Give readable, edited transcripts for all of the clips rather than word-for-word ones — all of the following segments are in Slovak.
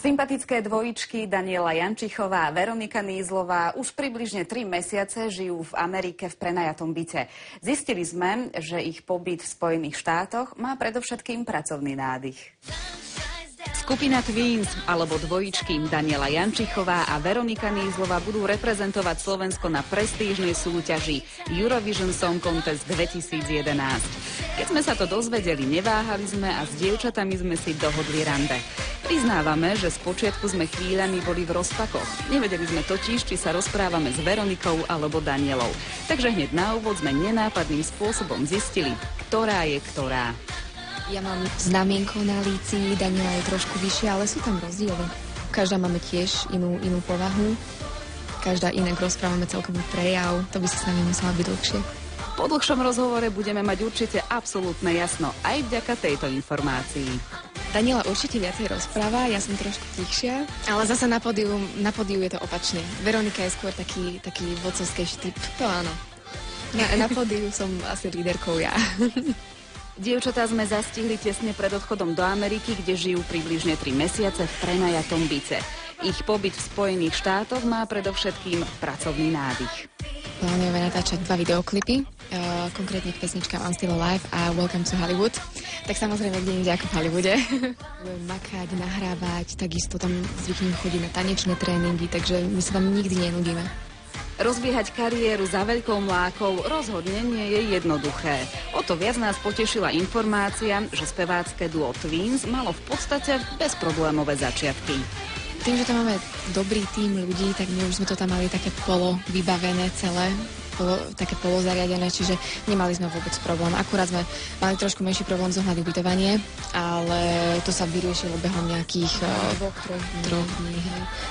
Sympatické dvojičky Daniela Jančichová a Veronika Nízlová už približne 3 mesiace žijú v Amerike v prenajatom byte. Zistili sme, že ich pobyt v Spojených štátoch má predovšetkým pracovný nádych. Skupina Twins, alebo dvojičky Daniela Jančichová a Veronika Nízlová budú reprezentovať Slovensko na prestížnej súťaži Eurovision Song Contest 2011. Keď sme sa to dozvedeli, neváhali sme a s dievčatami sme si dohodli rande. Priznávame, že spočiatku sme chvíľami boli v rozpakoch. Nevedeli sme totiž, či sa rozprávame s Veronikou alebo Danielou. Takže hneď na úvod sme nenápadným spôsobom zistili, ktorá je ktorá. Ja mám znamienko na líci, Daniela je trošku vyššia, ale sú tam rozdiely. Každá máme tiež inú povahu. Každá inak rozprávame celkový prejav, to by sa s nami musela byť dlhšie. Po dlhšom rozhovore budeme mať určite absolútne jasno aj vďaka tejto informácii. Daniela určite viacej rozpráva, ja som trošku tichšia, ale zasa na pódiu je to opačne. Veronika je skôr taký vodcovskejší typ, to áno. Na pódiu som asi líderkou ja. Dievčatá sme zastihli tesne pred odchodom do Ameriky, kde žijú približne 3 mesiace v prenajatom byte. Ich pobyt v Spojených štátoch má predovšetkým pracovný nádych. Plánujeme natáčať 2 videoklipy, konkrétne k pesničkám I'm Still Alive a Welcome to Hollywood. Tak samozrejme, kde inde ako v Hollywoode. Budeme makať, nahrávať, takisto tam zvyknem chodiť na tanečné tréningy, takže my sa tam nikdy nenudíme. Rozbiehať kariéru za veľkou mlákou rozhodne nie je jednoduché. O to viac nás potešila informácia, že spevácké duo Twins malo v podstate bezproblémové začiatky. Tým, že tam máme dobrý tím ľudí, tak my už sme to tam mali také polo vybavené celé, také polozariadené, čiže nemali sme vôbec problém. Akurát sme mali trošku menší problém zohnať ubytovanie, ale to sa vyriešilo behom nejakých 2-3 dní.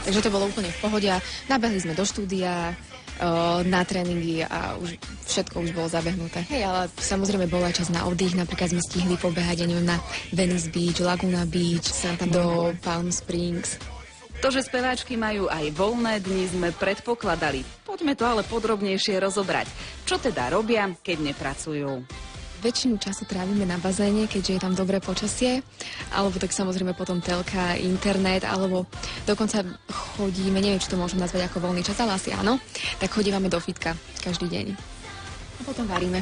Takže to bolo úplne v pohode. Nabehli sme do štúdia, na tréningy a všetko už bolo zabehnuté. Hej, ale samozrejme bol aj čas na oddych, napríklad sme stihli pobehať, ja neviem, na Venice Beach, Laguna Beach, do Palm Springs. To, že speváčky majú aj voľné dni, sme predpokladali. Poďme to ale podrobnejšie rozobrať. Čo teda robia, keď nepracujú? Väčšinu času trávime na bazéne, keďže je tam dobré počasie, alebo tak samozrejme potom telka, internet, alebo dokonca chodíme, neviem, či to môžem nazvať ako voľný čas, ale asi áno, tak chodívame do fitka každý deň. A potom varíme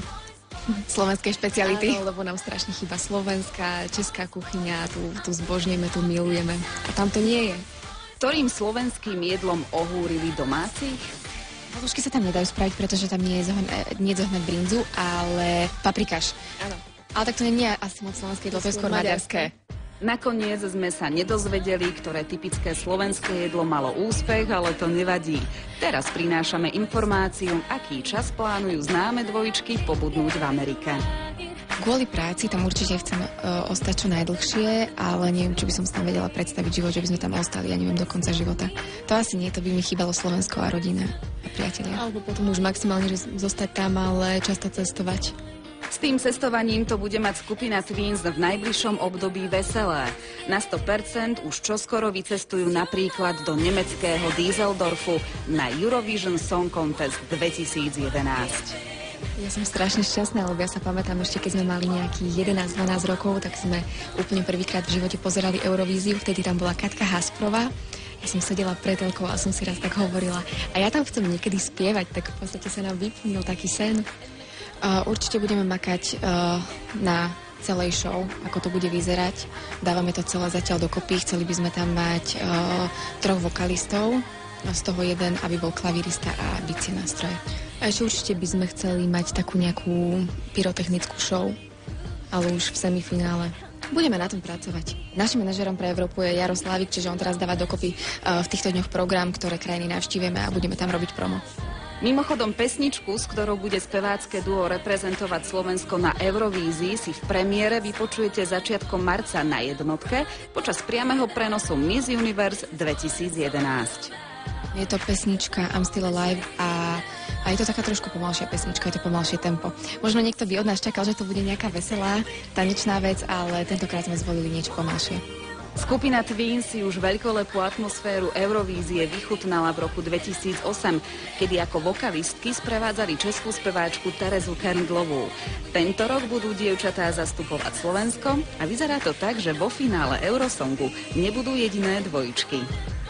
slovenské špeciality. Áno, lebo nám strašne chýba slovenská, česká kuchyňa, tu zbožňujeme, tu milujeme. A tam to nie je. Ktorým slovenským jedlom ohúrili domácich? Halušky sa tam nedajú spraviť, pretože tam nie je zohnať brinzu, ale paprikáš. Áno. Ale tak to nie je asi moc slovenské jedlo, to je skôr maďarské. Nakoniec sme sa nedozvedeli, ktoré typické slovenské jedlo malo úspech, ale to nevadí. Teraz prinášame informáciu, aký čas plánujú známe dvojičky pobudnúť v Amerike. Kvôli práci tam určite chcem ostať čo najdlhšie, ale neviem, či by som si tam vedela predstaviť život, že by sme tam ostali, ja neviem, do konca života. To asi nie, to by mi chýbalo Slovensko a rodina a priatelia. Alebo potom už maximálne, že zostať tam, ale často cestovať. S tým cestovaním to bude mať skupina Twins v najbližšom období veselé. Na 100% už čoskoro vycestujú napríklad do nemeckého Düsseldorfu na Eurovision Song Contest 2011. Ja som strašne šťastná, lebo ja sa pamätám ešte, keď sme mali nejakých 11-12 rokov, tak sme úplne prvýkrát v živote pozerali Eurovíziu, vtedy tam bola Katka Hasprová. Ja som sedela pred telkou a som si raz tak hovorila, a ja tam chcem niekedy spievať, tak v podstate sa nám vyplnil taký sen. Určite budeme makať na celej show, ako to bude vyzerať. Dávame to celé zatiaľ dokopy, chceli by sme tam mať 3 vokalistov, z toho jeden, aby bol klavírista a bicie nástroje. A ešte určite by sme chceli mať takú nejakú pyrotechnickú show, ale už v semifinále. Budeme na tom pracovať. Našim manažerom pre Európu je Jaroslávik, čiže on teraz dáva dokopy v týchto dňoch program, ktoré krajiny navštívime a budeme tam robiť promo. Mimochodom, pesničku, s ktorou bude spevácké duo reprezentovať Slovensko na Eurovízii, si v premiére vypočujete začiatkom marca na Jednotke počas priameho prenosu Miss Universe 2011. Je to pesnička I'm Still Alive a je to taká trošku pomalšia pesnička, je to pomalšie tempo. Možno niekto by od nás čakal, že to bude nejaká veselá, tanečná vec, ale tentokrát sme zvolili niečo pomalšie. Skupina Twins si už veľkolepú atmosféru Eurovízie vychutnala v roku 2008, kedy ako vokalistky sprevádzali českú speváčku Terezu Kerndlovú. Tento rok budú dievčatá zastupovať Slovensko a vyzerá to tak, že vo finále Eurosongu nebudú jediné dvojičky.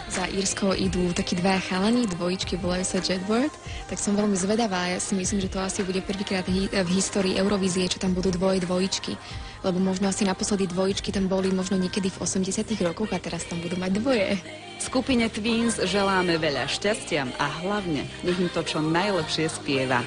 Za Írsko idú takí dvaja chalani, dvojičky, volajú sa Jedward, tak som veľmi zvedavá. Ja si myslím, že to asi bude prvýkrát v histórii Eurovízie, čo tam budú dvojičky. Lebo možno asi naposledy dvojičky tam boli možno niekedy v 80. rokoch a teraz tam budú mať dvoje. Skupine Twins želáme veľa šťastia a hlavne nech im to čo najlepšie spieva.